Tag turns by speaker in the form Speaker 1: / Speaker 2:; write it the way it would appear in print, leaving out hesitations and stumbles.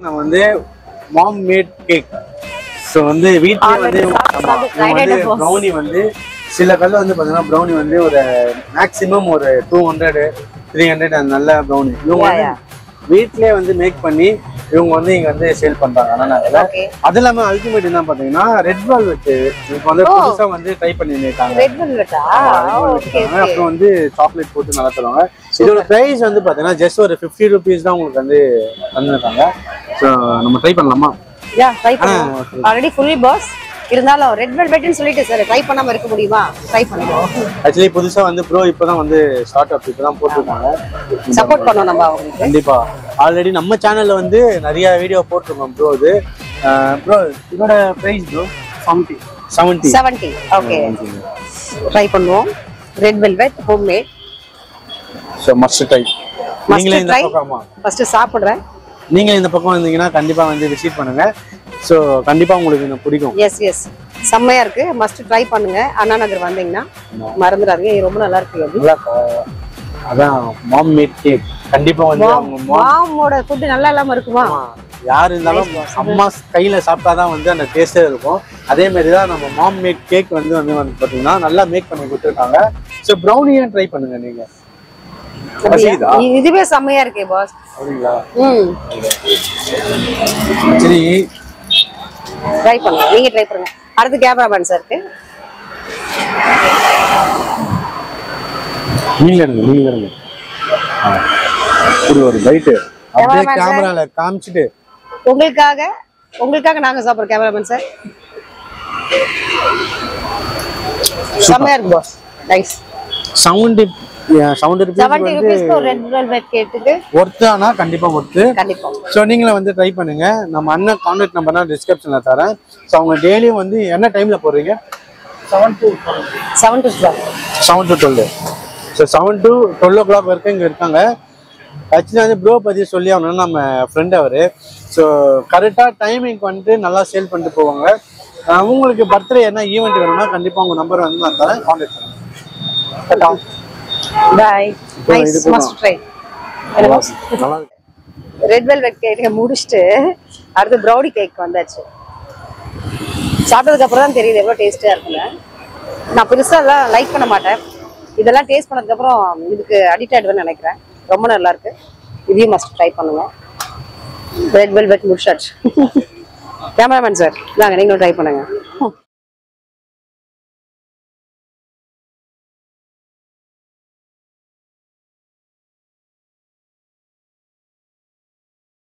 Speaker 1: நான் வந்து மாம் mat cake. So வந்து வீட்டிலே வந்து ப்ரௌனி வந்து சில கல்ல வந்து பார்த்தீங்கன்னா ப்ரௌனி வந்து ஒரு மேக்ஸிமம் ஒரு 200 300 அந்த நல்ல ப்ரௌனி இவங்க வந்து வீட்டிலே வந்து மேக் பண்ணி இவங்க வந்து இங்க வந்து சேல் பண்றாங்க. ஆனால் அது இல்லாம அல்டிமேட் என்ன பாத்தீங்கன்னா ரெட் வெல்வெட் இப்போ வந்து புதுசா வந்து ட்ரை பண்ணிருக்காங்க. அப்புறம் வந்து சாக்லேட் போட்டு நல்லா தருவாங்க. இதோட பிரைஸ் வந்து பாத்தீங்கன்னா ஜஸ்ட் ஒரு 50 rupees தான் உங்களுக்கு வந்து தந்துருக்காங்க. ஸோ நம்ம ட்ரை பண்ணலாமா?
Speaker 2: ட்ரை பண்ணுவோம். ஆல்ரெடி ஃபுல் பாஸ் இருந்தாலும் ரெட் வெல்வெட்னு சொல்லிட்டு சார் ட்ரை பண்ணாம இருக்க முடியுமா? ட்ரை பண்ணுவோம்.
Speaker 1: ஆக்சுவலி புதுசா வந்து ப்ரோ இப்பதான் வந்து ஸ்டார்ட் அப் இப்பதான் போட்டுருக்காங்க.
Speaker 2: சப்போர்ட் பண்ணோம் நம்ம அவங்களுக்கு.
Speaker 1: கண்டிப்பா. ஆல்ரெடி நம்ம சேனல்ல வந்து நிறைய வீடியோ போட்டிருக்கோம் ப்ரோ. இது ப்ரோ இதோட பிரைஸ் ப்ரோ 70.
Speaker 2: ஓகே ட்ரை பண்ணுவோம். Red velvet homemade.
Speaker 1: So must try. நீங்களே இந்த பக்கமா
Speaker 2: ஃபர்ஸ்ட் சாப்பிடுறேன்.
Speaker 1: நீங்க இந்த பக்கம் வந்தீங்கன்னா கண்டிப்பா வந்து விசிட் பண்ணுங்க. சோ கண்டிப்பா உங்களுக்கு இது பிடிக்கும்.
Speaker 2: எஸ் செம்மையா இருக்கு. மஸ்ட் ட்ரை பண்ணுங்க. அண்ணா நகர் வந்தீங்கன்னா மறந்துடாதீங்க. இது ரொம்ப நல்லா இருக்கு.
Speaker 1: அதான் மாம் மேட் கேக். கண்டிப்பா வந்து
Speaker 2: மாமோட ஃபுட் நல்லா இல்லாம இருக்குமா?
Speaker 1: யார் இருந்தாலும் அம்மா கையில சாப்பிட்டாதான் வந்து அந்த டேஸ்டே இருக்கும். அதே மாதிரி தான் நம்ம மாம் மேட் கேக் வந்து பாத்தீங்கன்னா நல்லா மேக் பண்ணி கொடுத்துருக்காங்க. ஸோ ப்ரௌனியும் ட்ரை பண்ணுங்க நீங்க.
Speaker 2: இதுவே செம்மையா இருக்கே பாஸ்.
Speaker 1: அப்படிங்களா? சரி
Speaker 2: ட்ரை பண்ணுங்க. நீங்க ட்ரை பண்ணுங்க. அடுத்து கேமராமேன் சார்க்கு.
Speaker 1: நீங்க ஒரு பைட் அப்படியே கேமரால காமிச்சிட்டு
Speaker 2: உங்களுக்காக நாங்க சாப்பிடுறோம். கேமராமேன் சார் செம்மையா இருக்கு boss. Nice. 70 rupees red velvet கேக்குது.
Speaker 1: ஒர்த் ஆனா கண்டிப்பா ஒர்த்.
Speaker 2: கண்டிப்பா.
Speaker 1: சோ நீங்களும் வந்து ட்ரை பண்ணுங்க. நம்ம அண்ணன் கான்டாக்ட் நம்பர் நான் டிஸ்கிரிப்ஷன்ல தரேன். சோ அவங்க டெய்லியும் வந்து என்ன டைம்ல போறீங்க? 7 to 12. ஸோ 7 to 12 o'clock வரைக்கும் இங்கே இருக்காங்க. ஆக்சுவலி வந்து ப்ரோ பற்றி சொல்லி ஆகணும்னா நம்ம ஃப்ரெண்ட் அவர். ஸோ கரெக்டாக டைமிங்க்கு வந்துட்டு நல்லா சேல் பண்ணிட்டு போவாங்க. உங்களுக்கு பர்த்டே என்ன ஈவெண்ட் வேணும்னா கண்டிப்பாக உங்கள் நம்பர் வந்து நான் தரேன். கான்டாக்ட் பண்ணுங்க.
Speaker 2: பாய். நைஸ். Must try.
Speaker 1: நல்லா இருக்கு.
Speaker 2: ரெட் வெல்வெட் கேக் முடிச்சிட்டு அடுத்து ப்ரௌனி கேக் வந்தாச்சு. சாப்பிட்டதுக்கு அப்புறம் தான் தெரியுது எவ்வளோ டேஸ்டா இருக்குன்னு. நான் பெருசாக எல்லாம் லைக் பண்ண மாட்டேன். இதெல்லாம் டேஸ்ட் பண்ணதுக்கு அப்புறம் இதுக்கு அடிக்ட் ஆயிடுவேன்னு நினைக்கிறேன். ரொம்ப நல்லா இருக்கு. இதையும் மஸ்ட் ட்ரை பண்ணுங்க. ரெட் வெல்வெட் முடிச்சாச்சு. கேமராமேன் சார் நாங்கள் நீங்களும் ட்ரை பண்ணுங்க.